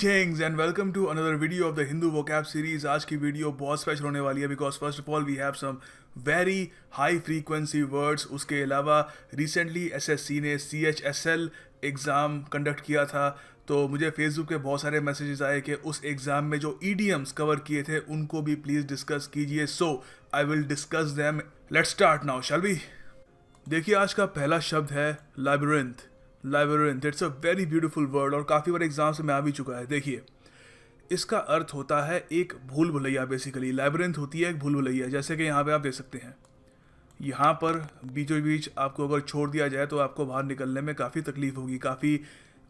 Greetings and welcome to another video of the Hindu vocab series. आज की video बहुत special होने वाली है because first of all we have some very high frequency words. उसके अलावा रिसेंटली एसएससी ने CHSL एग्ज़ाम कंडक्ट किया था, तो मुझे फेसबुक पे बहुत सारे मैसेजेस आए कि उस एग्ज़ाम में जो ईडियम्स कवर किए थे उनको भी प्लीज़ डिस्कस कीजिए. So I will discuss them. Let's start now, shall we. देखिए, आज का पहला शब्द है labyrinth. Labyrinth, it's a very beautiful word और काफ़ी बार एग्जाम्स में आ भी चुका है. देखिए, इसका अर्थ होता है एक भूल भुलैया. बेसिकली लाइब्रेरिंथ होती है एक भूल भुलैया. जैसे कि यहाँ पे आप देख सकते हैं, यहाँ पर बीचों बीच आपको अगर छोड़ दिया जाए तो आपको बाहर निकलने में काफ़ी तकलीफ होगी, काफ़ी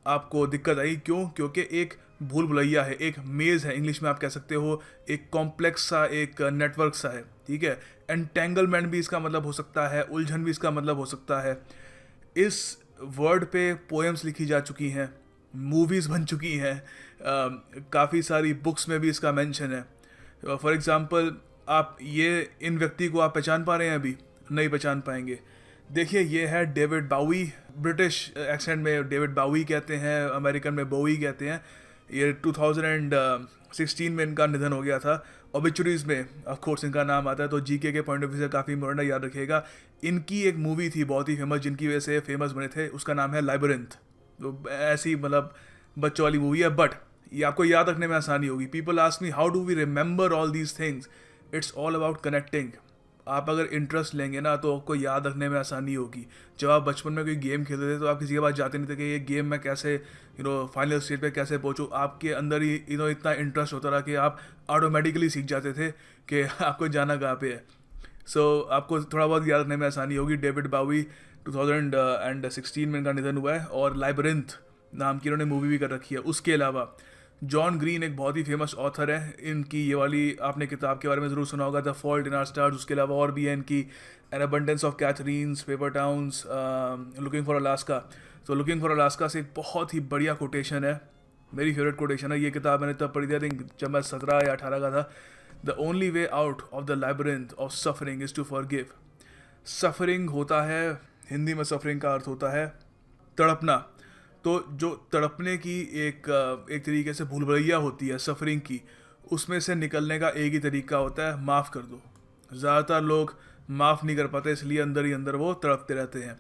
आपको दिक्कत आई. क्यों? क्योंकि एक भूल भुलैया है, एक मेज़ है, इंग्लिश में आप कह सकते हो एक कॉम्प्लेक्स सा एक नेटवर्क सा है. ठीक है, एंटेंगलमेंट भी इसका मतलब हो सकता है, उलझन भी इसका मतलब हो सकता है. इस वर्ड पे पोएम्स लिखी जा चुकी हैं, मूवीज़ बन चुकी हैं, काफ़ी सारी बुक्स में भी इसका मेंशन है. फॉर एग्ज़ाम्पल, आप ये इन व्यक्ति को आप पहचान पा रहे हैं? अभी नहीं पहचान पाएंगे. देखिए, ये है डेविड बावी. ब्रिटिश एक्सेंट में डेविड बावी कहते हैं, अमेरिकन में बोवी कहते हैं. ये 2016 में इनका निधन हो गया था. ऑबिचुरीज में ऑफ कोर्स इनका नाम आता है, तो जीके के पॉइंट ऑफ व्यू से काफ़ी इंपॉर्टेंट, याद रखिएगा. इनकी एक मूवी थी बहुत ही फेमस, जिनकी वजह से फेमस बने थे, उसका नाम है लाइब्रेरिंथ. तो ऐसी मतलब बच्चों वाली मूवी है, बट ये आपको याद रखने में आसानी होगी. People ask me how do we remember all these things. It's all about connecting. आप अगर इंटरेस्ट लेंगे ना तो आपको याद रखने में आसानी होगी. जब आप बचपन में कोई गेम खेलते थे तो आप किसी के पास जाते नहीं थे कि ये गेम में कैसे फाइनल स्टेज पे कैसे पहुंचूं. आपके अंदर ही इतना इंटरेस्ट होता रहा कि आप ऑटोमेटिकली सीख जाते थे कि आपको जाना कहाँ पे है. सो आपको थोड़ा बहुत याद रखने में आसानी होगी. डेविड बावी 2016 में इनका निधन हुआ है और लाइब्रेरिंथ नाम की इन्होंने मूवी भी कर रखी है. उसके अलावा जॉन ग्रीन एक बहुत ही फेमस ऑथर है. इनकी ये वाली आपने किताब के बारे में ज़रूर सुना होगा, the fault in our stars. उसके अलावा और भी है इनकी, an abundance of Katherines, paper towns, looking for Alaska. तो लुकिंग फॉर अलास्का से एक बहुत ही बढ़िया कोटेशन है, मेरी फेवरेट कोटेशन है. ये किताब मैंने तब पढ़ी थी, आई थिंक जब मैं 17 या 18 का था. The only way out of the labyrinth of suffering is to forgive. Suffering होता है, हिंदी में सफरिंग का अर्थ होता है तड़पना. तो जो तड़पने की एक तरीके से भूल भुलैया होती है सफरिंग की, उसमें से निकलने का एक ही तरीका होता है, माफ़ कर दो. ज़्यादातर लोग माफ़ नहीं कर पाते, इसलिए अंदर ही अंदर वो तड़पते रहते हैं.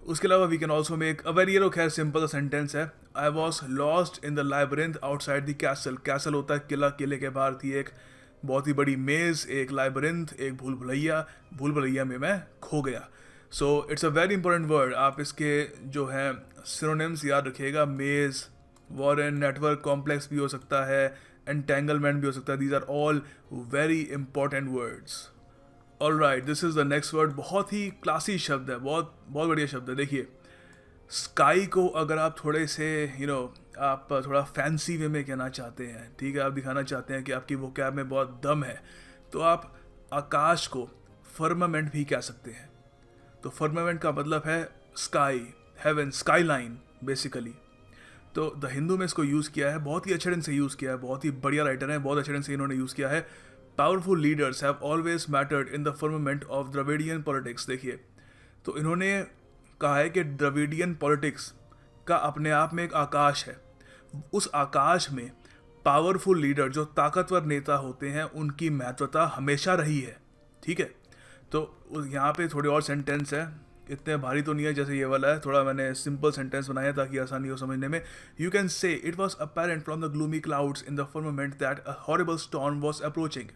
उसके अलावा we can also make a very खैर सिंपल सेंटेंस है. I was lost in the labyrinth outside the castle. Castle होता है किला, किले के बाहर थी एक बहुत ही बड़ी मेज़, एक लाइब्रेरिंथ, एक भूल भुलैया. भूल भुलैया में मैं खो गया. So it's a very important word. आप इसके जो हैं सिनोनिम्स याद रखिएगा. मेज़, वॉरेन, नेटवर्क, कॉम्प्लेक्स भी हो सकता है, एंटेंगलमेंट भी हो सकता है. These are all very important words. All right, this is the next word. बहुत ही क्लासी शब्द है, बहुत बहुत बढ़िया शब्द है. देखिए, स्काई को अगर आप थोड़े से आप थोड़ा फैंसी वे में कहना चाहते हैं, ठीक है, आप दिखाना चाहते हैं कि आपकी वोकैब में बहुत दम है, तो आप आकाश को फर्मामेंट भी कह सकते हैं. तो फर्मामेंट का मतलब है sky, heaven, skyline basically. तो द हिंदू में इसको यूज़ किया है, बहुत ही अच्छे ढंग से यूज़ किया है. बहुत ही बढ़िया राइटर है, बहुत अच्छे ढंग से इन्होंने यूज़ किया है. Powerful leaders have always mattered in the firmament of Dravidian politics. देखिए, तो इन्होंने कहा है कि द्रविडियन पॉलिटिक्स का अपने आप में एक आकाश है. उस आकाश में पावरफुल लीडर, जो ताकतवर नेता होते हैं, उनकी महत्वता हमेशा रही है. ठीक है, तो यहाँ पे थोड़े और सेंटेंस है, इतने भारी तो नहीं है जैसे ये वाला है. थोड़ा मैंने सिंपल सेंटेंस बनाया ताकि आसानी हो समझने में. You can say it was apparent from the gloomy clouds in the firmament that a horrible storm was approaching.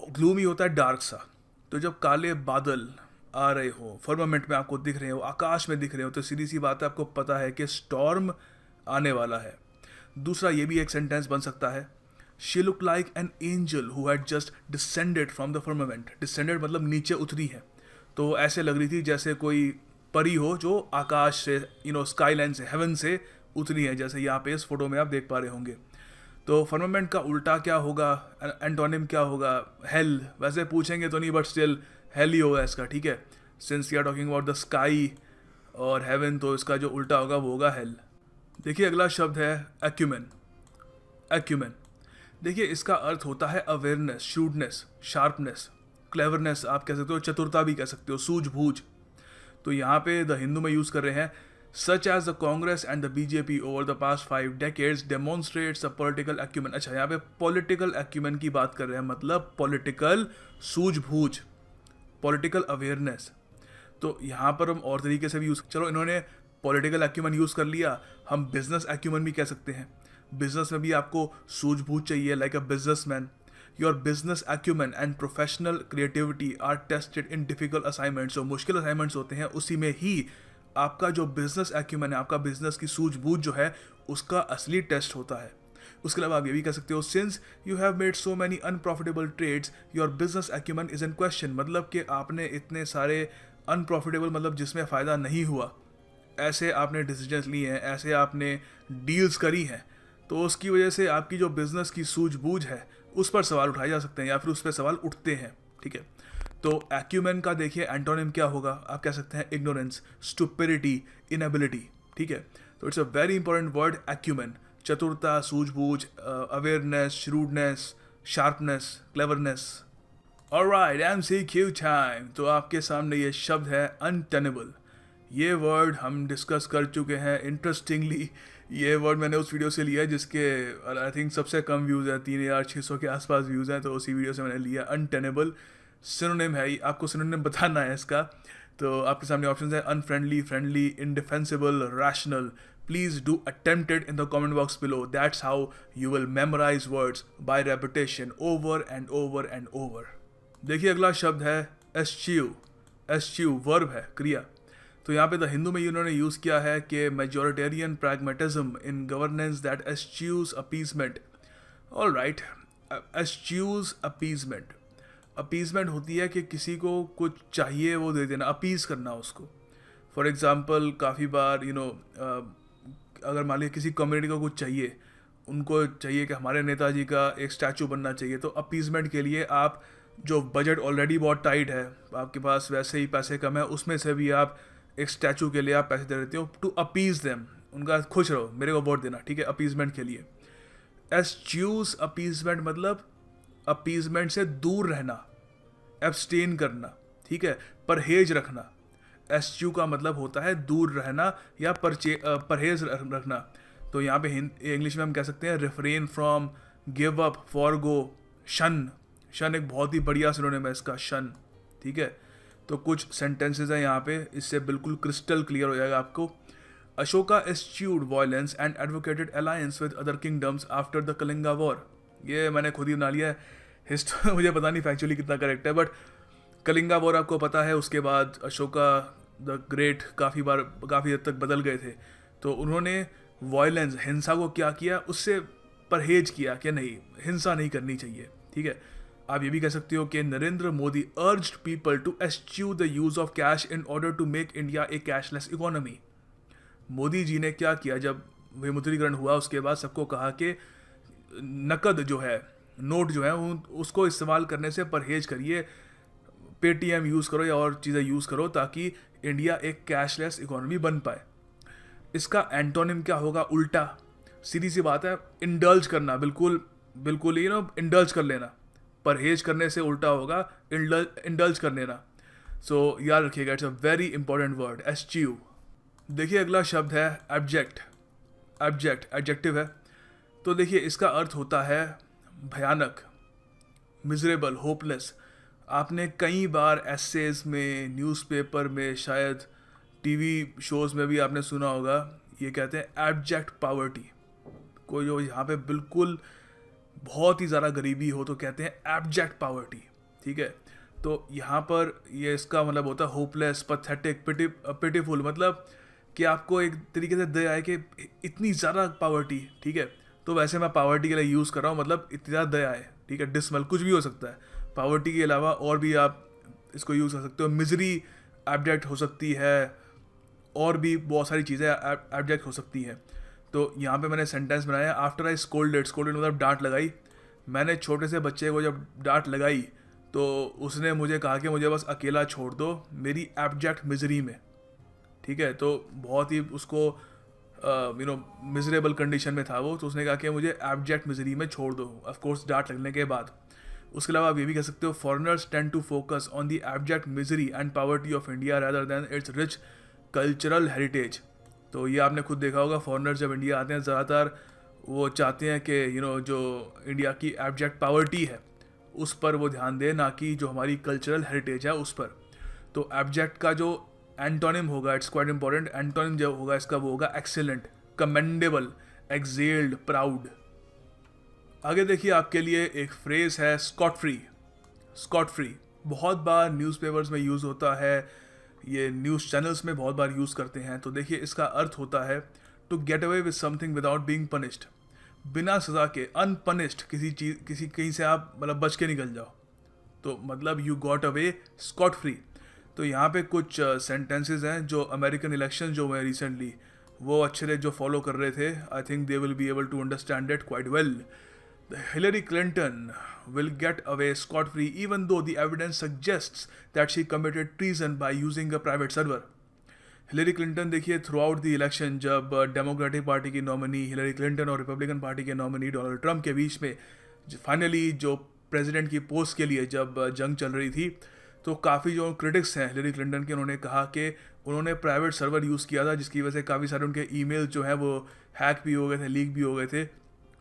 Gloomy होता है डार्क सा. तो जब काले बादल आ रहे हो, फर्मामेंट में आपको दिख रहे हो, आकाश में दिख रहे हो, तो सीधी सी बात है, आपको पता है कि स्टॉर्म आने वाला है. दूसरा ये भी एक सेंटेंस बन सकता है, she look like an angel who had just descended from the firmament. Descended मतलब नीचे उतरी है. तो ऐसे लग रही थी जैसे कोई परी हो जो आकाश से, स्काई लाइन से, हेवन से उतरी है, जैसे यहाँ पे इस फोटो में आप देख पा रहे होंगे. तो फर्मामेंट का उल्टा क्या होगा, एंटोनिम क्या होगा? हेल. वैसे पूछेंगे तो नहीं, बट स्टिल हेल ही होगा इसका. ठीक है, since we are talking about the sky और हेवन, तो इसका जो उल्टा होगा वो होगा हेल. देखिए, अगला शब्द है एक्यूमेन. एक्यूमेन, देखिए, इसका अर्थ होता है अवेयरनेस, शूडनेस, शार्पनेस, क्लेवरनेस. आप कह सकते हो चतुरता भी कह सकते हो, सूझबूझ. तो यहाँ पे द हिंदू में यूज़ कर रहे हैं such as the Congress and the BJP over the past 5 decades demonstrates a political acumen. अच्छा, यहाँ पे political acumen की बात कर रहे हैं, मतलब political सूझबूझ, political awareness. तो यहाँ पर हम और तरीके से भी यूज़, चलो इन्होंने political acumen यूज़ कर लिया, हम business acumen भी कह सकते हैं. बिजनेस में भी आपको सूझबूझ चाहिए, like a businessman. Your business acumen and professional creativity are tested in difficult assignments. जो मुश्किल assignments होते हैं उसी में ही आपका जो business acumen है, आपका business की सूझबूझ जो है उसका असली टेस्ट होता है. उसके अलावा आप ये भी कह सकते हो, since you have made so many unprofitable trades, your business acumen is in question. मतलब कि आपने इतने सारे unprofitable, मतलब जिसमें फ़ायदा नहीं हुआ, ऐसे आपने डिसीजंस लिए हैं, ऐसे आपने डील्स करी हैं, तो उसकी वजह से आपकी जो बिज़नेस की सूझबूझ है उस पर सवाल उठाए जा सकते हैं या फिर उस पर सवाल उठते हैं. ठीक है, तो एक्यूमेन का देखिए एंटोनिम क्या होगा, आप कह सकते हैं इग्नोरेंस, स्टुपिडिटी, इनएबिलिटी. ठीक है, तो it's a very important word acumen. चतुरता, सूझबूझ, awareness, shrewdness, sharpness, cleverness. Alright, MCQ time. तो आपके सामने ये शब्द है अनटेनेबल. ये वर्ड हम डिस्कस कर चुके हैं. इंटरेस्टिंगली ये वर्ड मैंने उस वीडियो से लिया है जिसके आई थिंक सबसे कम व्यूज़ है, 3600 के आसपास व्यूज़ हैं, तो उसी वीडियो से मैंने लिया. अनटेनेबल सिनोनिम है, आपको सिनोनिम बताना है इसका. तो आपके सामने ऑप्शन है unfriendly, friendly, indefensible, rational. Please do attempt it in the comment box below. That's how you will memorise words by repetition over and over and over. देखिए अगला शब्द है एस्च्यू. एस्च्यू वर्ब है, क्रिया. तो यहाँ पे द हिंदू में इन्होंने यूज़ किया है कि majoritarian pragmatism in governance that एस्च्यूज appeasement. All right, एस्च्यूज appeasement. Appeasement होती है कि किसी को कुछ चाहिए वो दे देना, अपीज़ करना उसको. फॉर एग्ज़ाम्पल काफ़ी बार अगर मान लीजिए किसी कम्युनिटी को कुछ चाहिए, उनको चाहिए कि हमारे नेताजी का एक स्टैचू बनना चाहिए, तो अपीजमेंट के लिए आप जो बजट ऑलरेडी बहुत टाइट है, आपके पास वैसे ही पैसे कम है, उसमें से भी आप एक स्टैचू के लिए आप पैसे दे देते हो टू अपीज देम. उनका खुश रहो, मेरे को वोट देना. ठीक है, अपीजमेंट के लिए. एस्च्यूज अपीजमेंट मतलब अपीजमेंट से दूर रहना, एब्सटेन करना. ठीक है, परहेज रखना. एस्च्यू का मतलब होता है दूर रहना या परहेज रखना. तो यहाँ पे इंग्लिश में हम कह सकते हैं refrain from, give up, forgo, शन. शन एक बहुत ही बढ़िया सिनोनिम है इसका, शन. ठीक है, तो कुछ सेंटेंसेस हैं यहाँ पे, इससे बिल्कुल क्रिस्टल क्लियर हो जाएगा आपको. Ashoka eschewed violence and advocated alliance with other kingdoms after the Kalinga war. ये मैंने खुद ही बना लिया है, हिस्ट्री मुझे पता नहीं फैक्चुअली कितना करेक्ट है, बट कलिंगा वॉर आपको पता है. उसके बाद अशोका द ग्रेट काफ़ी हद तक बदल गए थे, तो उन्होंने वायलेंस, हिंसा को क्या किया, उससे परहेज किया कि नहीं, हिंसा नहीं करनी चाहिए. ठीक है, आप ये भी कह सकते हो कि Narendra Modi urged people to eschew the use of cash in order to make India a cashless economy. Modi ji ने क्या किया, जब विमुद्रीकरण हुआ उसके बाद सबको कहा कि नकद जो है, नोट जो है, उसको इस्तेमाल करने से परहेज करिए, पेटीएम यूज़ करो या और चीज़ें यूज़ करो ताकि इंडिया एक कैशलेस इकोनॉमी बन पाए. इसका एंटोनिम क्या होगा, उल्टा. सीधी सी बात है, इंडल्ज करना, बिल्कुल इंडल्ज कर लेना. परहेज करने से उल्टा होगा इंडल्ज कर लेना. सो याद रखिएगा, it's a very important word, eschew. देखिए अगला शब्द है एब्जेक्ट. एब्जेक्ट एडजेक्टिव है. तो देखिए इसका अर्थ होता है भयानक, मिजरेबल, होपलेस. आपने कई बार एसेज में, न्यूज़पेपर में, शायद टीवी शोज़ में भी आपने सुना होगा, ये कहते हैं एब्जेक्ट पावर्टी. कोई जो यहाँ पे बिल्कुल बहुत ही ज़्यादा गरीबी हो तो कहते हैं एब्जेक्ट पावर्टी. ठीक है, तो यहाँ पर ये इसका मतलब होता है होपलेस, पथेटिक, पिटीफुल. मतलब कि आपको एक तरीके से दया है कि इतनी ज़्यादा पावर्टी. ठीक है, तो वैसे मैं पावर्टी के लिए यूज़ कर रहा हूँ, मतलब इतनी ज़्यादा दया है. ठीक है, डिसमल कुछ भी हो सकता है. पावर्टी के अलावा और भी आप इसको यूज़ कर सकते हो. मिजरी एब्जेक्ट हो सकती है, और भी बहुत सारी चीज़ें एब्जेक्ट हो सकती हैं. तो यहाँ पे मैंने सेंटेंस बनाया, आफ्टर आई स्कोल्डेड मतलब डांट लगाई. मैंने छोटे से बच्चे को जब डांट लगाई तो उसने मुझे कहा कि मुझे बस अकेला छोड़ दो मेरी एब्जेक्ट मिजरी में. ठीक है, तो बहुत ही उसको मिजरेबल कंडीशन में था वो, तो उसने कहा कि मुझे एब्जेक्ट मिजरी में छोड़ दो, ऑफ कोर्स डांट लगने के बाद. उसके अलावा आप ये भी कह सकते हो, foreigners tend to focus on the abject misery and poverty of India rather than its rich cultural heritage. तो ये आपने खुद देखा होगा, फॉरेनर जब इंडिया आते हैं ज़्यादातर वो चाहते हैं कि जो इंडिया की एब्जेक्ट पावर्टी है उस पर वो ध्यान दे, ना कि जो हमारी कल्चरल हेरिटेज है उस पर। तो एब्जेक्ट का जो एंटोनिम होगा, इट्स क्वाइट इंपॉर्टेंट, एंटोनिम जो होगा इसका वो होगा एक्सेलेंट, कमेंडेबल, एक्सेल्ड, प्राउड। आगे देखिए आपके लिए एक फ्रेज है स्कॉट फ्री। स्कॉट फ्री बहुत बार न्यूज़पेपर्स में यूज़ होता है, ये न्यूज़ चैनल्स में बहुत बार यूज़ करते हैं। तो देखिए इसका अर्थ होता है to get away with something without being punished, बिना सज़ा के, अनपनिश्ड, किसी चीज़ किसी कहीं से आप मतलब बच के निकल जाओ, तो मतलब you got away scot free. तो यहाँ पे कुछ सेंटेंसेस हैं जो अमेरिकन इलेक्शन जो हुए रिसेंटली वो अच्छे जो फॉलो कर रहे थे, I think they will be able to understand it quite well. Hillary Clinton will get away scot-free even though the evidence suggests that she committed treason by using a private server. Hillary Clinton देखिए through out the election जब democratic party की nominee Hillary Clinton और Republican party के nominee Donald Trump के बीच में finally जो president की post के लिए जब जंग चल रही थी, तो काफ़ी जो क्रिटिक्स हैं हिलरी क्लिंटन के, उन्होंने कहा कि उन्होंने प्राइवेट सर्वर यूज़ किया था जिसकी वजह से काफ़ी सारे उनके ईमेल जो हैं वो हैक भी हो गए थे, लीक भी हो गए थे।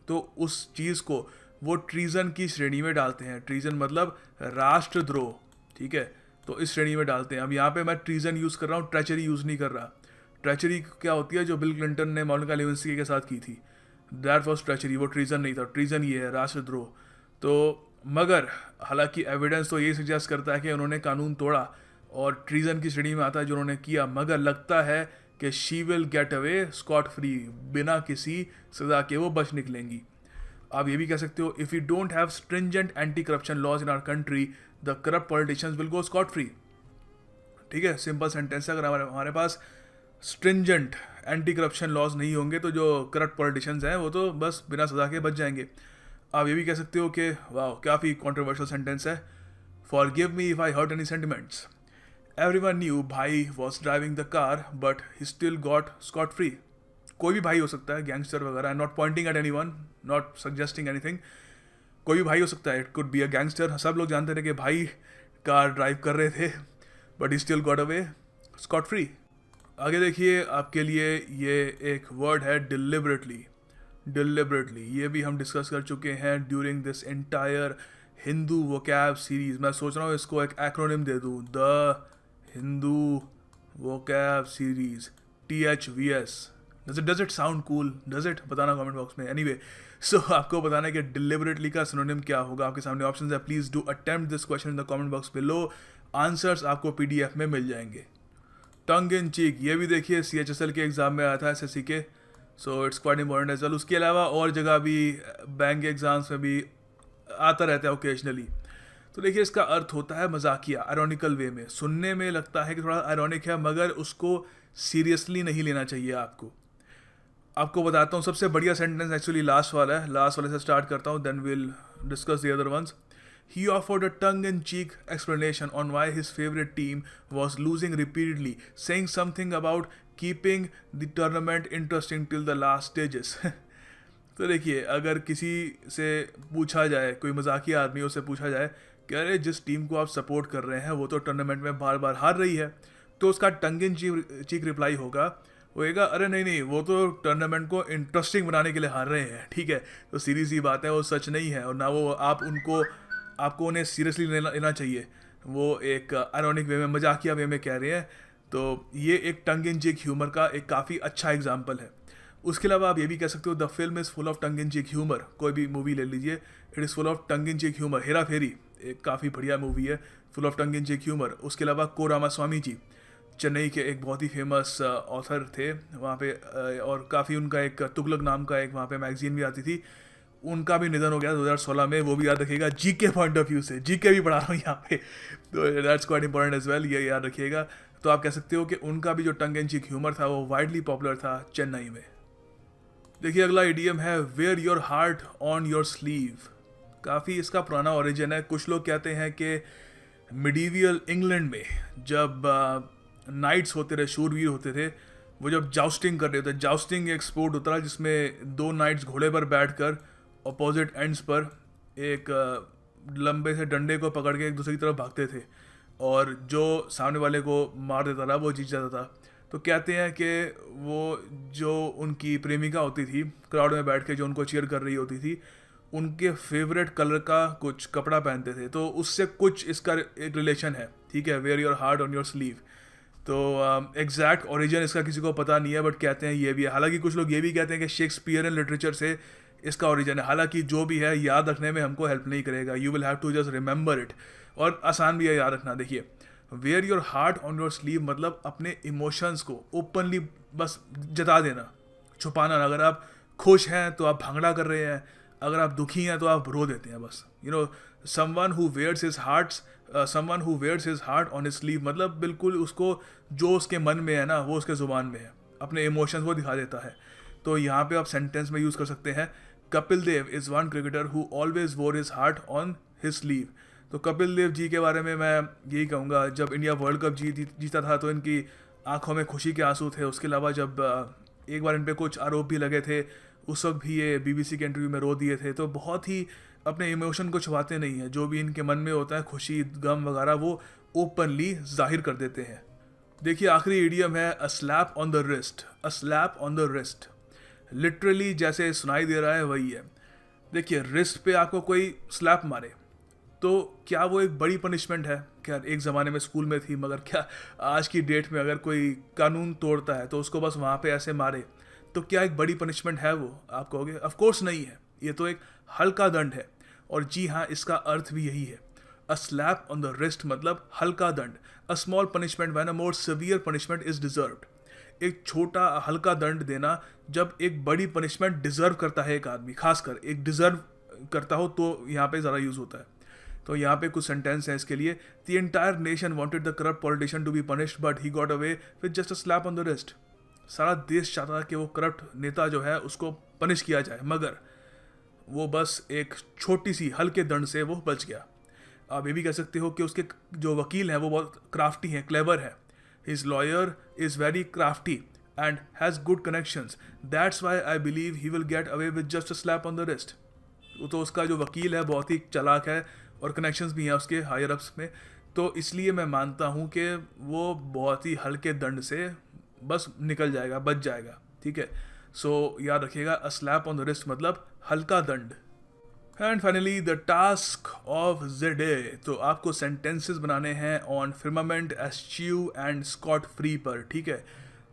तो उस चीज़ को वो ट्रीज़न की श्रेणी में डालते हैं। ट्रीज़न मतलब राष्ट्रद्रोह, ठीक है, तो इस श्रेणी में डालते हैं। अब यहाँ पे मैं ट्रीज़न यूज़ कर रहा हूँ, ट्रेचरी यूज़ नहीं कर रहा। ट्रेचरी क्या होती है, जो बिल क्लिंटन ने मोनिका लेविंस्की के साथ की थी, दैट वॉज ट्रेचरी, वो ट्रीज़न नहीं था। ट्रीज़न ये है राष्ट्रद्रोह। तो मगर हालांकि एविडेंस तो ये सजेस्ट करता है कि उन्होंने कानून तोड़ा और ट्रीज़न की श्रेणी में आता है जो उन्होंने किया, मगर लगता है कि she will get away scot free, बिना किसी सज़ा के वो बच निकलेंगी। आप ये भी कह सकते हो, if you don't have stringent anti corruption laws in our country the corrupt politicians will go scot free. ठीक है, सिंपल सेंटेंस है। अगर हमारे पास स्ट्रिंजेंट एंटी करप्शन लॉज नहीं होंगे तो जो करप्ट पॉलिटिशियंस हैं वो तो बस बिना सज़ा के बच जाएंगे। आप ये भी कह सकते हो कि वाह काफ़ी कॉन्ट्रोवर्शियल सेंटेंस है, forgive me if I hurt any sentiments, everyone knew भाई was driving the car but he still got scot free. कोई भी भाई हो सकता है, गैंगस्टर वगैरह, I am not pointing at anyone, not suggesting anything, कोई भी भाई हो सकता है, it could be a gangster. सब लोग जानते थे कि भाई कार ड्राइव कर रहे थे but he still got away scot free. आगे देखिए आपके लिए ये एक वर्ड है डिलिबरेटली। डिलिबरेटली ये भी हम डिस्कस कर चुके हैं during this entire Hindu vocab series. मैं सोच रहा हूँ इसको एक एक्रोनिम दे दूँ, the Hindu vocab series, THVS। Does it sound cool? Does it? बताना कमेंट बॉक्स में। एनीवे सो आपको बताना है कि डिलिबरेटली का सिनोनिम क्या होगा। आपके सामने ऑप्शंस है, please do attempt this question in the comment box below. Answers आपको PDF में मिल जाएंगे। टंग इन चीक, ये भी देखिए CHSL के एग्जाम में आया था, SSC के, so it's quite important as well. उसके अलावा और जगह भी बैंक एग्जाम्स में भी आता रहता है ओकेजनली। तो देखिए इसका अर्थ होता है मजाकिया, आयरॉनिकल वे में। सुनने में लगता है कि थोड़ा आयरॉनिक है मगर उसको सीरियसली नहीं लेना चाहिए आपको बताता हूँ। सबसे बढ़िया सेंटेंस एक्चुअली लास्ट वाला है, लास्ट वाले से स्टार्ट करता हूँ, then will discuss the other ones. He offered a tongue-in-cheek explanation on why his favorite team was losing repeatedly, saying something about keeping the tournament interesting till the last stages. तो देखिए अगर किसी से पूछा जाए, कोई मजाकिया आदमी उससे पूछा जाए कि अरे जिस टीम को आप सपोर्ट कर रहे हैं वो तो टूर्नामेंट में बार बार हार रही है, तो उसका टंग इन चीक रिप्लाई होएगा अरे नहीं वो तो टूर्नामेंट को इंटरेस्टिंग बनाने के लिए हार रहे हैं। ठीक है, तो सीधी सी बात है, वो सच नहीं है और ना वो आपको उन्हें सीरियसली लेना चाहिए। वो एक आयरॉनिक वे में, मजाकिया वे में कह रहे हैं। तो ये एक टंग इन चीक ह्यूमर का एक काफ़ी अच्छा एग्जाम्पल है। उसके अलावा आप ये भी कह सकते हो the film is full of tongue in cheek humour. कोई भी मूवी ले लीजिए, it is full of tongue in cheek humour. Hera Pheri एक काफ़ी बढ़िया मूवी है, full of tongue in cheek humour. उसके अलावा को रामास्वामी जी, चेन्नई के एक बहुत ही फेमस ऑथर थे वहाँ पे, और काफ़ी उनका एक तुगलक नाम का एक वहाँ पे मैगजीन भी आती थी, उनका भी निधन हो गया 2016 में। वो भी याद रखिएगा, जीके पॉइंट ऑफ व्यू से, जीके भी पढ़ा रहा हूँ यहाँ पे, तो that's quite important as well, ये याद रखिएगा। तो आप कह सकते हो कि उनका भी जो टंग एंड चीक ह्यूमर था वो वाइडली पॉपुलर था चेन्नई में। देखिए अगला इडियम है wear your heart on your sleeve. काफ़ी इसका पुराना ओरिजिन है। कुछ लोग कहते हैं कि मिडीवियल इंग्लैंड में जब नाइट्स होते रहे, शूरवीर होते थे, वो जब जाउस्टिंग कर रहे थे, जाउस्टिंग एक स्पोर्ट होता है जिसमें 2 नाइट्स घोड़े पर बैठकर अपोजिट एंड्स पर एक लंबे से डंडे को पकड़ के एक दूसरे की तरफ भागते थे और जो सामने वाले को मार देता था वो जीत जाता था। तो कहते हैं कि वो जो उनकी प्रेमिका होती थी क्राउड में बैठ के जो उनको चीयर कर रही होती थी, उनके फेवरेट कलर का कुछ कपड़ा पहनते थे, तो उससे कुछ इसका एक रिलेशन है, ठीक है, wear your heart on your sleeve. तो एग्जैक्ट ओरिजिन इसका किसी को पता नहीं है, बट कहते हैं ये भी है। हालांकि कुछ लोग ये भी कहते हैं कि शेक्सपियरन लिटरेचर से इसका ओरिजिन है। हालांकि जो भी है याद रखने में हमको हेल्प नहीं करेगा, you will have to just remember it, और आसान भी है याद रखना। देखिए, wear your heart on your sleeve मतलब अपने इमोशंस को ओपनली बस जता देना, छुपाना ना। अगर आप खुश हैं तो आप भांगड़ा कर रहे हैं, अगर आप दुखी हैं तो आप रो देते हैं बस। Someone who wears his heart on his sleeve मतलब बिल्कुल उसको जो उसके मन में है ना वो उसके ज़ुबान में है, अपने इमोशंस वो दिखा देता है। तो यहाँ पे आप सेंटेंस में यूज़ कर सकते हैं, Kapil Dev is one cricketer who always wore his heart on his sleeve. तो कपिल देव जी के बारे में मैं यही कहूँगा, जब इंडिया वर्ल्ड कप जीता था तो इनकी आंखों में खुशी के आंसू थे। उसके अलावा जब एक बार इन पे कुछ आरोप भी लगे थे, उस वक्त भी ये BBC के इंटरव्यू में रो दिए थे। तो बहुत ही अपने इमोशन को छुपाते नहीं हैं, जो भी इनके मन में होता है खुशी गम वगैरह वो ओपनली जाहिर कर देते हैं। देखिए, आखिरी इडियम है अ slap on the wrist. A slap on the wrist literally जैसे सुनाई दे रहा है वही है। देखिए, रिस्ट पे आपको कोई स्लैप मारे तो क्या वो एक बड़ी पनिशमेंट है? क्या एक ज़माने में स्कूल में थी, मगर क्या आज की डेट में अगर कोई कानून तोड़ता है तो उसको बस वहाँ पे ऐसे मारे तो क्या एक बड़ी पनिशमेंट है वो? आप कहोगे ऑफ कोर्स नहीं है, ये तो एक हल्का दंड है। और जी हाँ, इसका अर्थ भी यही है। अ स्लैप ऑन द रिस्ट मतलब हल्का दंड, a small punishment when a more severe punishment is deserved. एक छोटा हल्का दंड देना जब एक बड़ी पनिशमेंट डिजर्व करता है एक आदमी, खासकर एक डिजर्व करता हो तो यहाँ पे ज़्यादा यूज़ होता है। तो यहाँ पे कुछ सेंटेंस है इसके लिए। The entire nation wanted the corrupt politician to be punished but he got away with just a slap on the wrist. सारा देश चाहता था कि वो करप्ट नेता जो है उसको पनिश किया जाए, मगर वो बस एक छोटी सी हल्के दंड से वो बच गया। आप ये भी कह सकते हो कि उसके जो वकील हैं वो बहुत क्राफ्टी हैं, क्लेवर है। His lawyer is very crafty and has good connections, that's why I believe he will get away with just a slap on the wrist. तो उसका जो वकील है बहुत ही चालाक है और कनेक्शंस भी हैं उसके हायर अप्स में, तो इसलिए मैं मानता हूँ कि वो बहुत ही हल्के दंड से बस निकल जाएगा, बच जाएगा, ठीक है। सो याद रखिएगा, a slap on the wrist मतलब हल्का दंड। And finally the task of the day, तो आपको सेंटेंसेस बनाने हैं on firmament, eschew and scot free पर, ठीक है।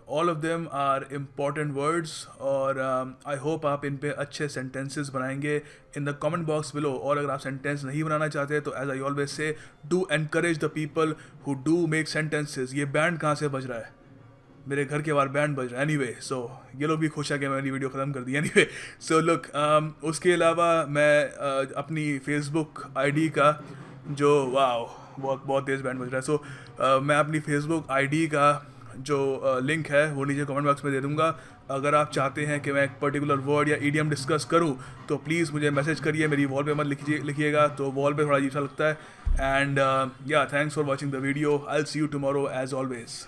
All of them are important words और आई होप आप इन पे अच्छे सेंटेंसेस बनाएंगे in the comment box below. और अगर आप सेंटेंस नहीं बनाना चाहते तो as I always say, do encourage the people who do make sentences. ये बैंड कहाँ से बज रहा है? मेरे घर के बाहर बैंड बज रहा है। एनीवे, सो ये लोग भी खुश है कि मैंने वीडियो ख़त्म कर दी। एनीवे, सो लुक, उसके अलावा मैं अपनी फेसबुक आईडी का जो बहुत तेज़ बैंड बज रहा है। सो मैं अपनी फेसबुक आईडी का जो लिंक है वो नीचे कमेंट बॉक्स में दे दूंगा। अगर आप चाहते हैं कि मैं एक पर्टिकुलर वर्ड या ईडियम डिस्कस करूं तो प्लीज़ मुझे मैसेज करिए। मेरी वॉल पे मत लिखिएगा, तो वॉल पे थोड़ा अजीब सा लगता है। And yeah, thanks for watching the video. I will see you tomorrow as always.